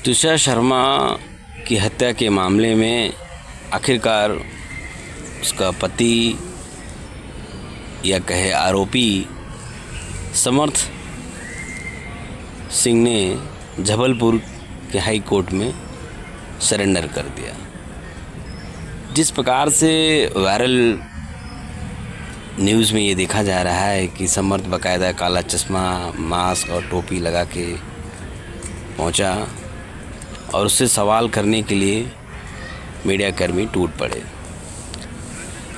तुषार शर्मा की हत्या के मामले में आखिरकार उसका पति या कहे आरोपी समर्थ सिंह ने जबलपुर के हाई कोर्ट में सरेंडर कर दिया। जिस प्रकार से वायरल न्यूज़ में ये देखा जा रहा है कि समर्थ बाकायदा काला चश्मा, मास्क और टोपी लगा के पहुंचा और उससे सवाल करने के लिए मीडियाकर्मी टूट पड़े।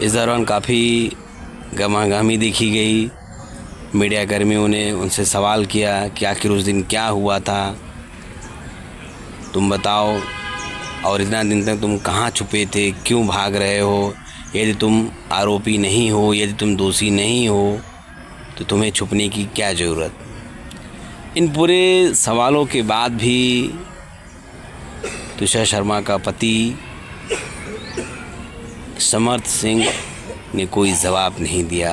इस दौरान काफ़ी गहमागहमी देखी गई। मीडियाकर्मियों ने उनसे सवाल किया कि आखिर उस दिन क्या हुआ था, तुम बताओ, और इतना दिन तक तुम कहाँ छुपे थे, क्यों भाग रहे हो? यदि तुम आरोपी नहीं हो, यदि तुम दोषी नहीं हो, तो तुम्हें छुपने की क्या ज़रूरत? इन पूरे सवालों के बाद भी तुषार शर्मा का पति समर्थ सिंह ने कोई जवाब नहीं दिया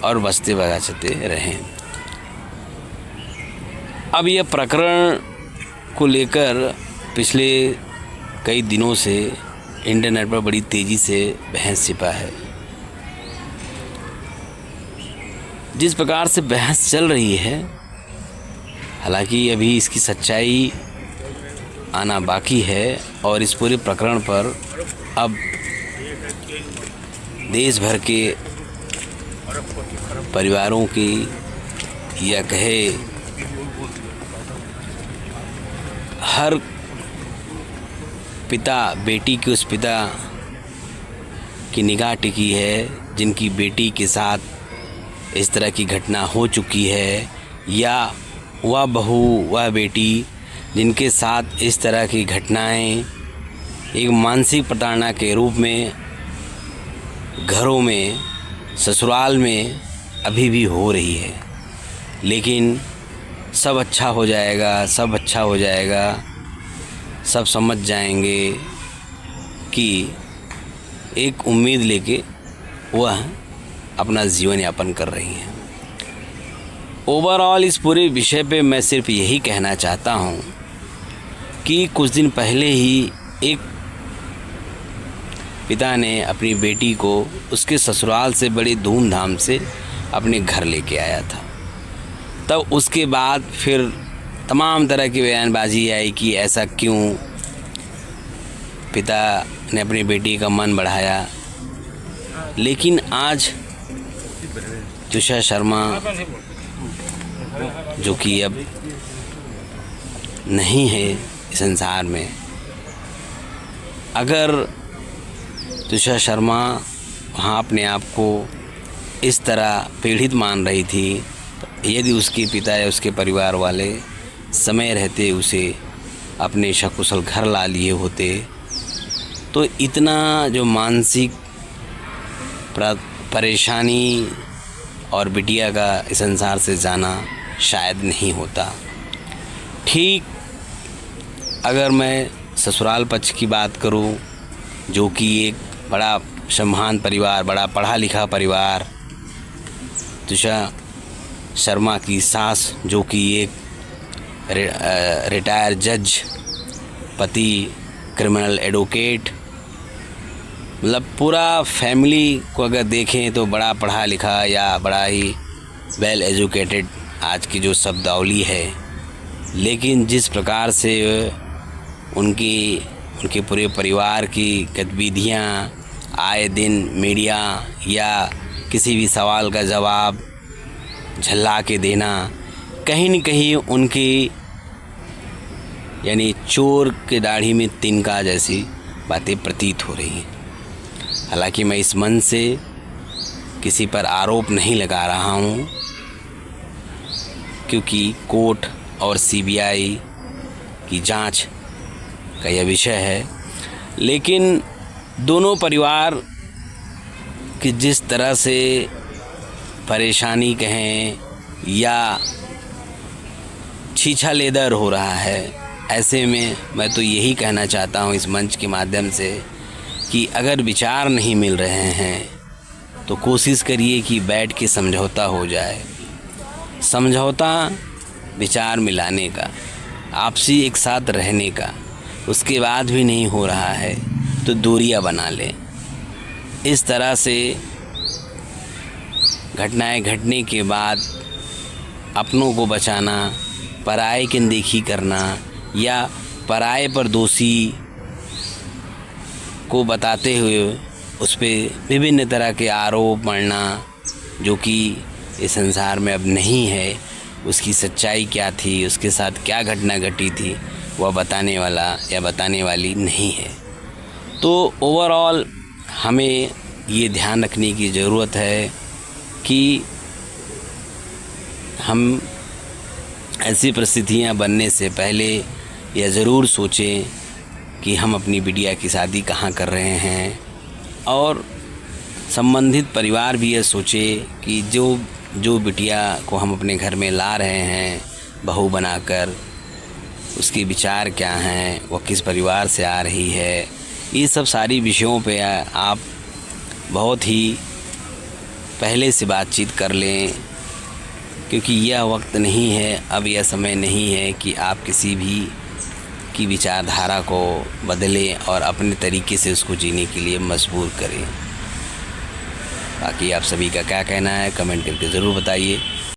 और बचते बचाते रहे। अब यह प्रकरण को लेकर पिछले कई दिनों से इंटरनेट पर बड़ी तेज़ी से बहस छिपा है। जिस प्रकार से बहस चल रही है, हालांकि अभी इसकी सच्चाई आना बाकी है और इस पूरे प्रकरण पर अब देश भर के परिवारों की या कहे हर पिता बेटी के उस पिता की निगाह टिकी है जिनकी बेटी के साथ इस तरह की घटना हो चुकी है, या वह बहू वह बेटी जिनके साथ इस तरह की घटनाएं एक मानसिक प्रताड़ना के रूप में घरों में, ससुराल में अभी भी हो रही है। लेकिन सब अच्छा हो जाएगा, सब अच्छा हो जाएगा, सब समझ जाएंगे कि एक उम्मीद लेके वह अपना जीवन यापन कर रही हैं। ओवरऑल इस पूरे विषय पे मैं सिर्फ यही कहना चाहता हूँ कि कुछ दिन पहले ही एक पिता ने अपनी बेटी को उसके ससुराल से बड़ी धूमधाम से अपने घर लेके आया था। तब उसके बाद फिर तमाम तरह की बयानबाजी आई कि ऐसा क्यों पिता ने अपनी बेटी का मन बढ़ाया। लेकिन आज तुषार शर्मा जो कि अब नहीं है इस संसार में, अगर तुषार शर्मा वहाँ अपने आप को इस तरह पीड़ित मान रही थी, यदि उसके पिता या उसके परिवार वाले समय रहते उसे अपने सकुशल घर ला लिए होते, तो इतना जो मानसिक परेशानी और बिटिया का इस संसार से जाना शायद नहीं होता। ठीक अगर मैं ससुराल पक्ष की बात करूं, जो कि एक बड़ा सम्मान परिवार, बड़ा पढ़ा लिखा परिवार, तुषार शर्मा की सास जो कि एक रिटायर जज, पति क्रिमिनल एडवोकेट, मतलब पूरा फैमिली को अगर देखें तो बड़ा पढ़ा लिखा या बड़ा ही वेल एजुकेटेड आज की जो शब्दावली है। लेकिन जिस प्रकार से उनके पूरे परिवार की गतिविधियाँ आए दिन मीडिया या किसी भी सवाल का जवाब झल्ला के देना, कहीं न कहीं उनकी यानी चोर के दाढ़ी में तिनका जैसी बातें प्रतीत हो रही हैं। हालांकि मैं इस मन से किसी पर आरोप नहीं लगा रहा हूँ, क्योंकि कोर्ट और सीबीआई की जांच का यह विषय है। लेकिन दोनों परिवार की जिस तरह से परेशानी कहें या छीछालेदर हो रहा है, ऐसे में मैं तो यही कहना चाहता हूँ इस मंच के माध्यम से कि अगर विचार नहीं मिल रहे हैं तो कोशिश करिए कि बैठ के समझौता हो जाए। समझौता विचार मिलाने का। आपसी एक साथ रहने का, उसके बाद भी नहीं हो रहा है तो दूरियां बना लें। इस तरह से घटनाएं घटने के बाद अपनों को बचाना, पराये की अनदेखी करना या पराये पर दोषी को बताते हुए उस पर विभिन्न तरह के आरोप मढ़ना, जो कि इस संसार में अब नहीं है। उसकी सच्चाई क्या थी, उसके साथ क्या घटना घटी थी, वह बताने वाला या बताने वाली नहीं है। तो ओवरऑल हमें ये ध्यान रखने की ज़रूरत है कि हम ऐसी परिस्थितियां बनने से पहले यह ज़रूर सोचें कि हम अपनी बिटिया की शादी कहाँ कर रहे हैं, और संबंधित परिवार भी यह सोचे कि जो बिटिया को हम अपने घर में ला रहे हैं बहू बनाकर, उसके विचार क्या हैं, वह किस परिवार से आ रही है। ये सब सारी विषयों पे आप बहुत ही पहले से बातचीत कर लें, क्योंकि यह वक्त नहीं है, अब यह समय नहीं है कि आप किसी भी की विचारधारा को बदलें और अपने तरीके से उसको जीने के लिए मजबूर करें। बाकी आप सभी का क्या कहना है कमेंट करके ज़रूर बताइए।